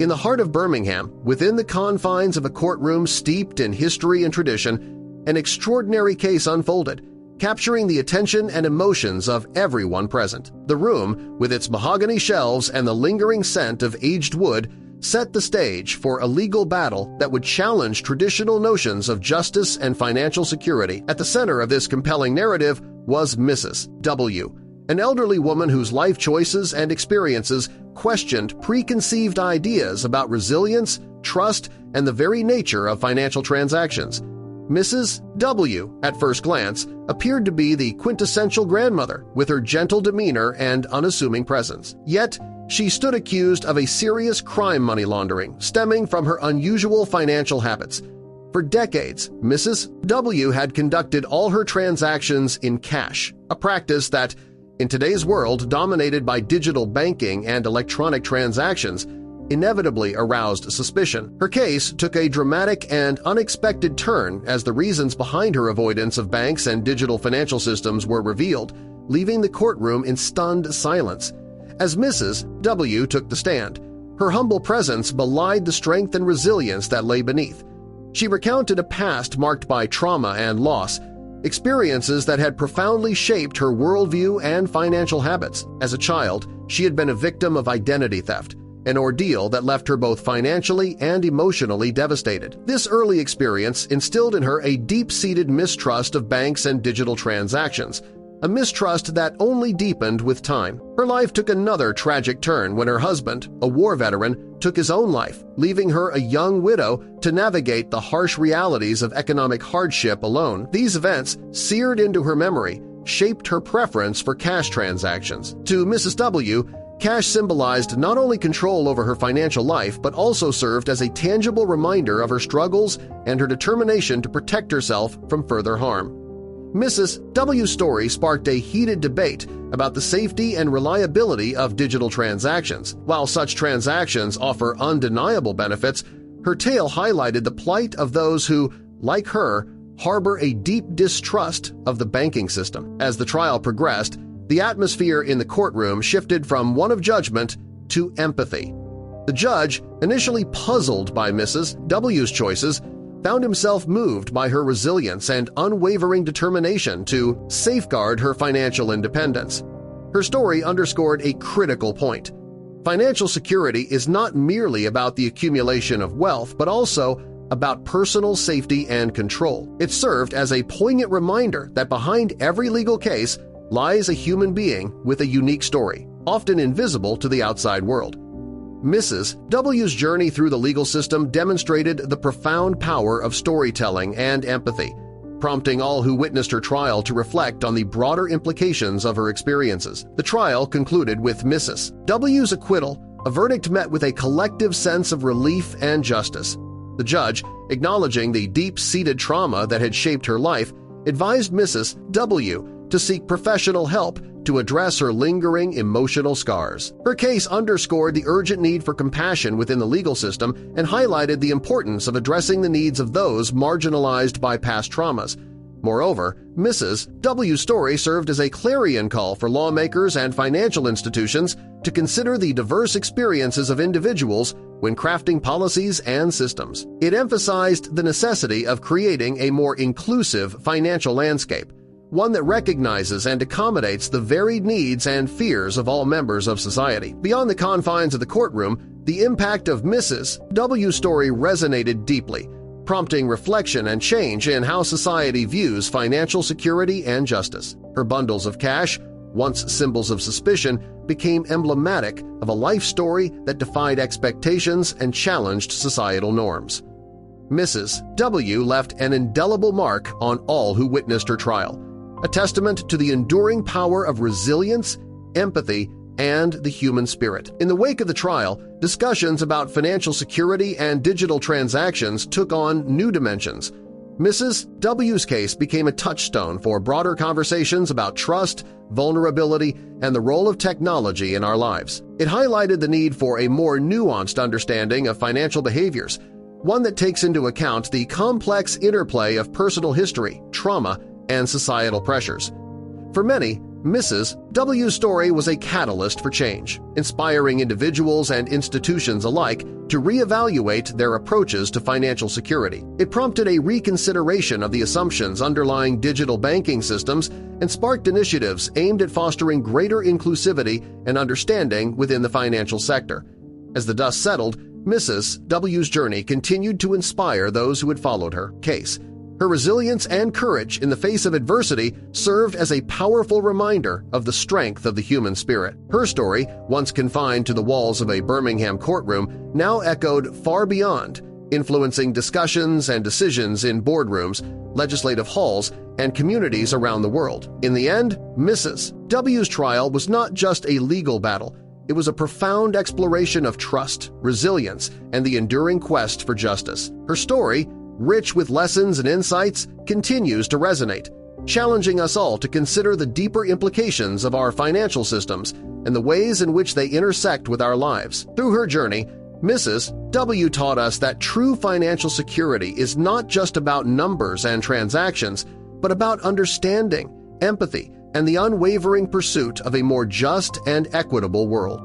In the heart of Birmingham, within the confines of a courtroom steeped in history and tradition, an extraordinary case unfolded, capturing the attention and emotions of everyone present. The room, with its mahogany shelves and the lingering scent of aged wood, set the stage for a legal battle that would challenge traditional notions of justice and financial security. At the center of this compelling narrative was Mrs. W., an elderly woman whose life choices and experiences questioned preconceived ideas about resilience, trust, and the very nature of financial transactions. Mrs. W., at first glance, appeared to be the quintessential grandmother with her gentle demeanor and unassuming presence. Yet, she stood accused of a serious crime money laundering stemming from her unusual financial habits. For decades, Mrs. W. had conducted all her transactions in cash, a practice that, in today's world dominated by digital banking and electronic transactions, inevitably aroused suspicion. Her case took a dramatic and unexpected turn as the reasons behind her avoidance of banks and digital financial systems were revealed, leaving the courtroom in stunned silence. As Mrs. W. took the stand, her humble presence belied the strength and resilience that lay beneath. She recounted a past marked by trauma and loss, experiences that had profoundly shaped her worldview and financial habits. As a child, she had been a victim of identity theft, an ordeal that left her both financially and emotionally devastated. This early experience instilled in her a deep-seated mistrust of banks and digital transactions, a mistrust that only deepened with time. Her life took another tragic turn when her husband, a war veteran, took his own life, leaving her a young widow to navigate the harsh realities of economic hardship alone. These events, seared into her memory, shaped her preference for cash transactions. To Mrs. W., cash symbolized not only control over her financial life but also served as a tangible reminder of her struggles and her determination to protect herself from further harm. Mrs. W.'s story sparked a heated debate about the safety and reliability of digital transactions. While such transactions offer undeniable benefits, her tale highlighted the plight of those who, like her, harbor a deep distrust of the banking system. As the trial progressed, the atmosphere in the courtroom shifted from one of judgment to empathy. The judge, initially puzzled by Mrs. W.'s choices, found himself moved by her resilience and unwavering determination to safeguard her financial independence. Her story underscored a critical point. Financial security is not merely about the accumulation of wealth, but also about personal safety and control. It served as a poignant reminder that behind every legal case lies a human being with a unique story, often invisible to the outside world. Mrs. W.'s journey through the legal system demonstrated the profound power of storytelling and empathy, prompting all who witnessed her trial to reflect on the broader implications of her experiences. The trial concluded with Mrs. W.'s acquittal, a verdict met with a collective sense of relief and justice. The judge, acknowledging the deep-seated trauma that had shaped her life, advised Mrs. W. to seek professional help to address her lingering emotional scars. Her case underscored the urgent need for compassion within the legal system and highlighted the importance of addressing the needs of those marginalized by past traumas. Moreover, Mrs. W.'s story served as a clarion call for lawmakers and financial institutions to consider the diverse experiences of individuals when crafting policies and systems. It emphasized the necessity of creating a more inclusive financial landscape, one that recognizes and accommodates the varied needs and fears of all members of society. Beyond the confines of the courtroom, the impact of Mrs. W.'s story resonated deeply, prompting reflection and change in how society views financial security and justice. Her bundles of cash, once symbols of suspicion, became emblematic of a life story that defied expectations and challenged societal norms. Mrs. W. left an indelible mark on all who witnessed her trial, a testament to the enduring power of resilience, empathy, and the human spirit. In the wake of the trial, discussions about financial security and digital transactions took on new dimensions. Mrs. W.'s case became a touchstone for broader conversations about trust, vulnerability, and the role of technology in our lives. It highlighted the need for a more nuanced understanding of financial behaviors, one that takes into account the complex interplay of personal history, trauma, and societal pressures. For many, Mrs. W's story was a catalyst for change, inspiring individuals and institutions alike to reevaluate their approaches to financial security. It prompted a reconsideration of the assumptions underlying digital banking systems and sparked initiatives aimed at fostering greater inclusivity and understanding within the financial sector. As the dust settled, Mrs. W's journey continued to inspire those who had followed her case. Her resilience and courage in the face of adversity served as a powerful reminder of the strength of the human spirit. Her story, once confined to the walls of a Birmingham courtroom, now echoed far beyond, influencing discussions and decisions in boardrooms, legislative halls, and communities around the world. In the end, Mrs. W's trial was not just a legal battle. It was a profound exploration of trust, resilience, and the enduring quest for justice. Her story, rich with lessons and insights, continues to resonate, challenging us all to consider the deeper implications of our financial systems and the ways in which they intersect with our lives. Through her journey, Mrs. W taught us that true financial security is not just about numbers and transactions, but about understanding, empathy, and the unwavering pursuit of a more just and equitable world.